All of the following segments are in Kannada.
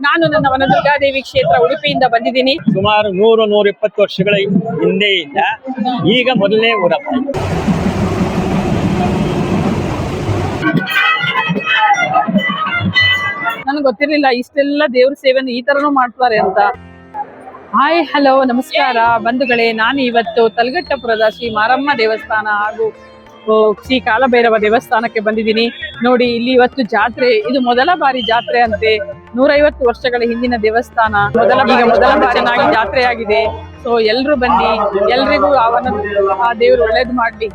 ನಾನು ನನ್ನ ವನದುರ್ಗಾದೇವಿ ಕ್ಷೇತ್ರ ಉಡುಪಿಯಿಂದ ಬಂದಿದ್ದೀನಿ. ಸುಮಾರು 100-120 ವರ್ಷಗಳ ಹಿಂದೆಯಿಂದ ಈಗ ಮೊದಲನೇ ಊರಪ್ಪ. ನನಗೆ ಗೊತ್ತಿರಲಿಲ್ಲ ಇಷ್ಟೆಲ್ಲ ದೇವ್ರ ಸೇವೆಯನ್ನು ಈ ತರನೂ ಮಾಡ್ತಾರೆ ಅಂತ. ಹಾಯ್ ಹಲೋ ನಮಸ್ಕಾರ ಬಂಧುಗಳೇ, ನಾನು ಇವತ್ತು ತಲಘಟ್ಟಪುರದ ಶ್ರೀ ಮಾರಮ್ಮ ದೇವಸ್ಥಾನ ಹಾಗೂ ಶ್ರೀ ಕಾಲಭೈರವ ದೇವಸ್ಥಾನಕ್ಕೆ ಬಂದಿದ್ದೀನಿ. ನೋಡಿ, ಇಲ್ಲಿ ಇವತ್ತು ಜಾತ್ರೆ, ಇದು ಮೊದಲ ಬಾರಿ ಜಾತ್ರೆ ಅಂತೆ. 150 ವರ್ಷಗಳ ಹಿಂದಿನ ದೇವಸ್ಥಾನ, ಮೊದಲ ಬಾರಿ ಚೆನ್ನಾಗಿ ಜಾತ್ರೆ ಆಗಿದೆ. ಸೊ ಎಲ್ರು ಬನ್ನಿ, ಎಲ್ರಿಗೂ ಆ ದೇವ್ರು ಒಳ್ಳೇದು ಮಾಡ್ಲಿ.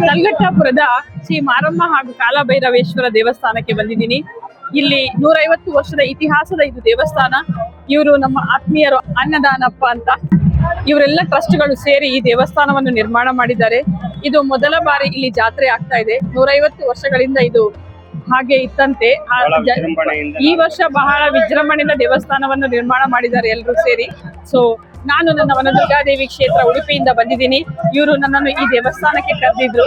ತಲಘಟ್ಟಪುರದ ಶ್ರೀ ಮಾರಮ್ಮ ಹಾಗೂ ಕಾಲಭೈರವೇಶ್ವರ ದೇವಸ್ಥಾನಕ್ಕೆ ಬಂದಿದ್ದೀನಿ. ಇಲ್ಲಿ 150 ವರ್ಷದ ಇತಿಹಾಸದ ಇದು ದೇವಸ್ಥಾನ. ಇವರು ನಮ್ಮ ಆತ್ಮೀಯರು ಅನ್ನದಾನಪ್ಪ ಅಂತ. ಇವರೆಲ್ಲ ಟ್ರಸ್ಟ್ಗಳು ಸೇರಿ ಈ ದೇವಸ್ಥಾನವನ್ನು ನಿರ್ಮಾಣ ಮಾಡಿದ್ದಾರೆ. ಇದು ಮೊದಲ ಬಾರಿ ಇಲ್ಲಿ ಜಾತ್ರೆ ಆಗ್ತಾ ಇದೆ. 150 ವರ್ಷಗಳಿಂದ ಇದು ಹಾಗೆ ಇತ್ತಂತೆ. ಈ ವರ್ಷ ಬಹಳ ವಿಜೃಂಭಣೆಯಿಂದ ದೇವಸ್ಥಾನವನ್ನು ನಿರ್ಮಾಣ ಮಾಡಿದ್ದಾರೆ ಎಲ್ಲರೂ ಸೇರಿ. ಸೊ ನಾನು ನನ್ನ ವನದುರ್ಗಾದೇವಿ ಕ್ಷೇತ್ರ ಉಡುಪಿಯಿಂದ ಬಂದಿದ್ದೀನಿ. ಇವರು ನನ್ನನ್ನು ಈ ದೇವಸ್ಥಾನಕ್ಕೆ ಕರೆದಿದ್ರು.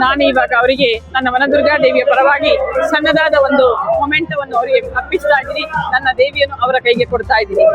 ನಾನು ಇವಾಗ ಅವರಿಗೆ ನನ್ನ ವನದುರ್ಗಾದೇವಿಯ ಪರವಾಗಿ ಸಣ್ಣದಾದ ಒಂದು ಮೊಮೆಂಟವನ್ನು ಅವರಿಗೆ ಅರ್ಪಿಸ್ತಾ ಇದ್ದೀನಿ. ನನ್ನ ದೇವಿಯನ್ನು ಅವರ ಕೈಗೆ ಕೊಡ್ತಾ ಇದ್ದೀನಿ.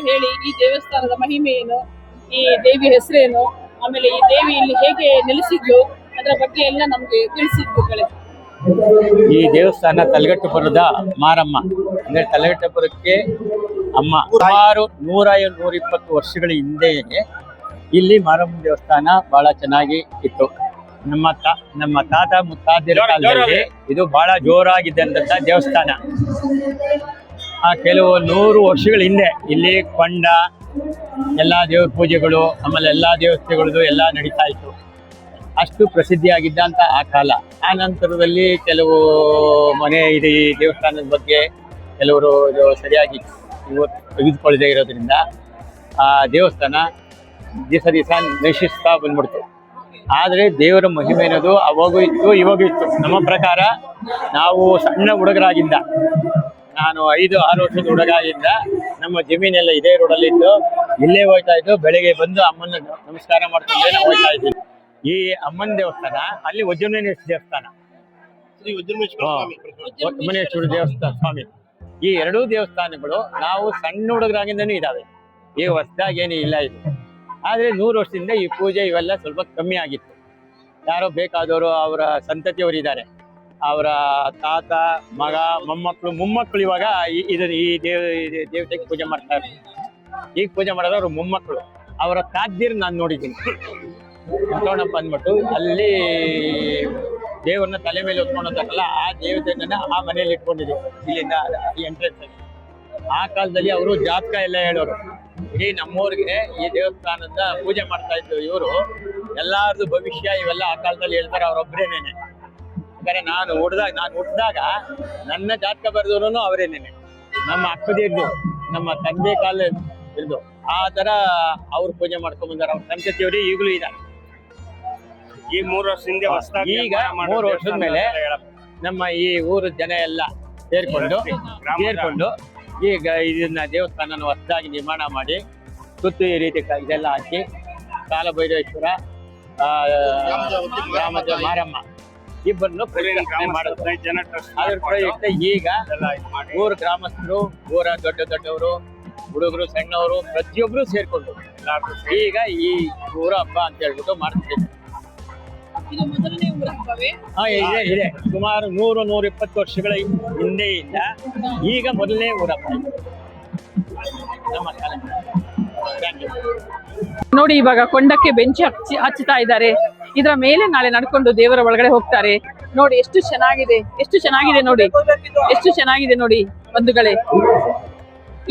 ಹೇಳಿ, ಈ ದೇವಸ್ಥಾನದ ಮಹಿಮೆ ಏನು, ಈ ದೇವಿ ಹೆಸರೇನು, ಆಮೇಲೆ ಈ ದೇವಿ ಇಲ್ಲಿ ಹೇಗೆ ನೆಲೆಸಿದ್ಲು, ಅದರ ಬಗ್ಗೆ ಎಲ್ಲ ನಮ್ಗೆ ತಿಳಿಸಿದ್ಲು. ಈ ದೇವಸ್ಥಾನ ತಲಘಟ್ಟಪುರದ ಮಾರಮ್ಮ ಅಂದ್ರೆ ತಲಘಟ್ಟಪುರಕ್ಕೆ ಅಮ್ಮ. ಸುಮಾರು 100-120 ವರ್ಷಗಳ ಹಿಂದೆಯೇ ಇಲ್ಲಿ ಮಾರಮ್ಮ ದೇವಸ್ಥಾನ ಬಹಳ ಚೆನ್ನಾಗಿ ಇತ್ತು. ನಮ್ಮ ತಾತ ಮುತ್ತಾದಿರ ಕಾಲದಲ್ಲಿ ಇದು ಬಹಳ ಜೋರಾಗಿದ್ದಂತ ದೇವಸ್ಥಾನ. ಕೆಲವು 100 ವರ್ಷಗಳ ಹಿಂದೆ ಇಲ್ಲಿ ಕೊಂಡ ಎಲ್ಲ ದೇವ್ರ ಪೂಜೆಗಳು, ಆಮೇಲೆ ಎಲ್ಲ ದೇವಸ್ಥೆಗಳದು ಎಲ್ಲ ನಡೀತಾ ಇತ್ತು. ಅಷ್ಟು ಪ್ರಸಿದ್ಧಿಯಾಗಿದ್ದಂಥ ಆ ಕಾಲ. ಆ ನಂತರದಲ್ಲಿ ಕೆಲವು ಮನೆ ಇದೆ ಈ ದೇವಸ್ಥಾನದ ಬಗ್ಗೆ ಕೆಲವರು ಸರಿಯಾಗಿ ತೆಗೆದುಕೊಳ್ಳದೆ ಇರೋದ್ರಿಂದ ಆ ದೇವಸ್ಥಾನ ದಿವಸ ನಶಿಸ್ತಾ ಬಂದ್ಬಿಡ್ತು. ಆದರೆ ದೇವರ ಮಹಿಮೆ ಅನ್ನೋದು ಅವಾಗೂ ಇತ್ತು, ಇವಾಗೂ ಇತ್ತು. ನಮ್ಮ ಪ್ರಕಾರ ನಾವು ಸಣ್ಣ ಹುಡುಗರಾಗಿದ್ದ, ನಾನು 5-6 ವರ್ಷದ ಹುಡುಗಾಗಿದ್ದ, ನಮ್ಮ ಜಮೀನೆಲ್ಲ ಇದೇ ರೋಡಲ್ಲಿ ಇದ್ದು ಇಲ್ಲೇ ಹೋಗ್ತಾ ಇದ್ದು. ಬೆಳಗ್ಗೆ ಬಂದು ಅಮ್ಮನ ನಮಸ್ಕಾರ ಮಾಡ್ಕೊಂಡ್ರೆ ನಾವು ಹೋಗ್ತಾ ಇದ್ದೀವಿ. ಈ ಅಮ್ಮನ ದೇವಸ್ಥಾನ ಅಲ್ಲಿ ವಜ್ರಮನೇಶ್ವರ ದೇವಸ್ಥಾನ, ವಜ್ರಮನೇಶ್ವರ ದೇವಸ್ಥಾನ ಸ್ವಾಮಿ, ಈ 2 ದೇವಸ್ಥಾನಗಳು ನಾವು ಸಣ್ಣ ಹುಡುಗರಾಗಿಂದನೂ ಇದಾವೆ. ಈ ಹೊಸದಾಗಿ ಏನು ಇಲ್ಲ ಇದು. ಆದರೆ 100 ವರ್ಷದಿಂದ ಈ ಪೂಜೆ ಇವೆಲ್ಲ ಸ್ವಲ್ಪ ಕಮ್ಮಿ ಆಗಿತ್ತು. ಯಾರೋ ಬೇಕಾದವರು ಅವರ ಸಂತತಿಯವರು ಇದ್ದಾರೆ, ಅವರ ತಾತ, ಮಗ, ಮೊಮ್ಮಕ್ಕಳು ಇವಾಗ ಈ ದೇವತೆಗೆ ಪೂಜೆ ಮಾಡ್ತಾರೆ. ಈಗ ಪೂಜೆ ಮಾಡೋದು ಅವ್ರ ಮೊಮ್ಮಕ್ಕಳು. ಅವರ ತಾದ್ದಿರ್ ನಾನು ನೋಡಿದ್ದೀನಿ. ಮುತ್ತೋಣಪ್ಪ ಅಂದ್ಬಿಟ್ಟು ಅಲ್ಲಿ ದೇವ್ರನ್ನ ತಲೆ ಮೇಲೆ ಹೊತ್ಕೊಂಡಂತಾರಲ್ಲ, ಆ ದೇವತೆಯನ್ನ ಆ ಮನೆಯಲ್ಲಿ ಇಟ್ಕೊಂಡಿದ್ದೀವಿ. ಇಲ್ಲಿಂದ ಎಂಟ್ರೆನ್ಸ್ ಅಲ್ಲಿ ಆ ಕಾಲದಲ್ಲಿ ಅವರು ಜಾತಕ ಎಲ್ಲ ಹೇಳೋರು. ಇಡೀ ನಮ್ಮೂರಿಗೆ ಈ ದೇವಸ್ಥಾನದ ಪೂಜೆ ಮಾಡ್ತಾ ಇದ್ದು ಇವರು. ಎಲ್ಲಾರ್ದು ಭವಿಷ್ಯ ಇವೆಲ್ಲ ಆ ಕಾಲದಲ್ಲಿ ಹೇಳ್ತಾರೆ, ಅವ್ರೊಬ್ರೇನೇನೆ. ಯಾಕಂದ್ರೆ ನಾನು ಹುಟ್ಟಿದಾಗ ನನ್ನ ಜಾತಕ ಬರೆದವನು ಅವರೇನೇನೆ. ನಮ್ಮ ಅಕ್ಕದಿರ್ದು, ನಮ್ಮ ತಂದೆ ಕಾಲ ಇರ್ದು ಆ ತರ ಅವ್ರು ಪೂಜೆ ಮಾಡ್ಕೊಂಡ್ ಬಂದಾರ. ಅವ್ರ ಸಂತತಿಯವರು ಈಗಲೂ ಇದ್ದಾರೆ. ಈ 3 ವರ್ಷದಿಂದ ಹೊಸದಾಗಿ ಈಗ 3 ವರ್ಷದ ಮೇಲೆ ನಮ್ಮ ಈ ಊರ ಜನ ಎಲ್ಲ ಸೇರ್ಕೊಂಡು ಈಗ ಇದನ್ನ ದೇವಸ್ಥಾನ ಹೊಸದಾಗಿ ನಿರ್ಮಾಣ ಮಾಡಿ ಸುತ್ತು ಈ ರೀತಿ ಇದೆಲ್ಲ ಹಾಕಿ ಕಾಲಭೈರವೇಶ್ವರ, ಗ್ರಾಮದ ಮಾರಮ್ಮ ಇಬ್ಬರನ್ನು ಪ್ರತಿಷ್ಠಾಪನೆ ಮಾಡಿದ್ರು. ಅದ್ರ ಪ್ರಯುಕ್ತ ಈಗ ಊರ ಗ್ರಾಮಸ್ಥರು, ಊರ ದೊಡ್ಡವರು, ಹುಡುಗರು, ಸಣ್ಣವರು ಪ್ರತಿಯೊಬ್ರು ಸೇರ್ಕೊಂಡು ಈಗ ಈ ಊರ ಹಬ್ಬ ಅಂತ ಹೇಳ್ಬಿಟ್ಟು ಮಾಡ್ತಿದ್ದೀವಿ. ಇದು ಮೊದಲನೇ ಊರ ಹಬ್ಬವೇ? ಹಾ, ಇದೆ. ಸುಮಾರು 100-120 ವರ್ಷಗಳ ಹಿಂದೆಯಿಂದ ಈಗ ಮೊದಲನೇ ಊರ ಹಬ್ಬ ನಮ್ಮ ಕಾಲೇಜ್. ನೋಡಿ, ಇವಾಗ ಕೊಂಡಕ್ಕೆ ಬೆಂಚಿ ಹಚ್ಚುತ್ತಾ ಇದ್ದಾರೆ. ಇದರ ಮೇಲೆ ನಾಳೆ ನಡ್ಕೊಂಡು ದೇವರ ಒಳಗಡೆ ಹೋಗ್ತಾರೆ. ನೋಡಿ ಎಷ್ಟು ಚೆನ್ನಾಗಿದೆ ನೋಡಿ, ಎಷ್ಟು ಚೆನ್ನಾಗಿದೆ ನೋಡಿ ಬಂಧುಗಳೇ.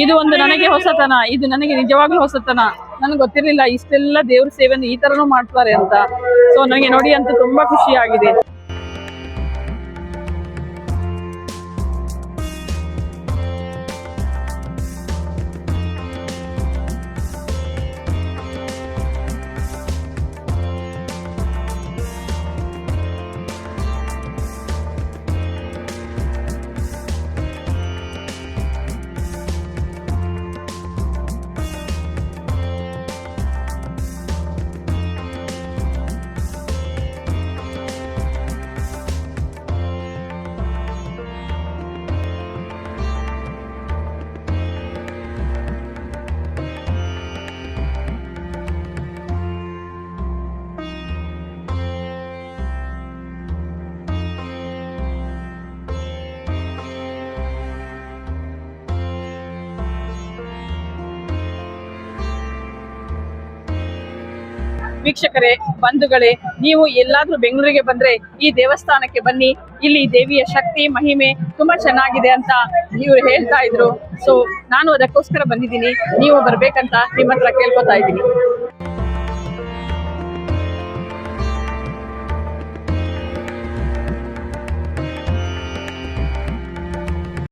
ಇದು ಒಂದು ನನಗೆ ಹೊಸತನ, ಇದು ನನಗೆ ನಿಜವಾಗ್ಲೂ ಹೊಸತನ. ನನಗೆ ಗೊತ್ತಿರಲಿಲ್ಲ ಇಷ್ಟೆಲ್ಲ ದೇವ್ರ ಸೇವೆಯನ್ನು ಈ ತರನೂ ಮಾಡ್ತಾರೆ ಅಂತ. ಸೊ ನನಗೆ ನೋಡಿ ಅಂತ ತುಂಬಾ ಖುಷಿ ಆಗಿದೆ. ವೀಕ್ಷಕರೇ, ಬಂಧುಗಳೇ, ನೀವು ಎಲ್ಲಾದ್ರೂ ಬೆಂಗಳೂರಿಗೆ ಬಂದ್ರೆ ಈ ದೇವಸ್ಥಾನಕ್ಕೆ ಬನ್ನಿ. ಇಲ್ಲಿ ದೇವಿಯ ಶಕ್ತಿ ಮಹಿಮೆ ತುಂಬಾ ಚೆನ್ನಾಗಿದೆ ಅಂತ ಇವ್ರು ಹೇಳ್ತಾ ಇದ್ರು. ಸೊ ನಾನು ಅದಕ್ಕೋಸ್ಕರ ಬಂದಿದ್ದೀನಿ. ನೀವು ಬರ್ಬೇಕಂತ ನಿಮ್ಮ ಹತ್ರ ಕೇಳ್ಕೊತಾ ಇದ್ದೀನಿ.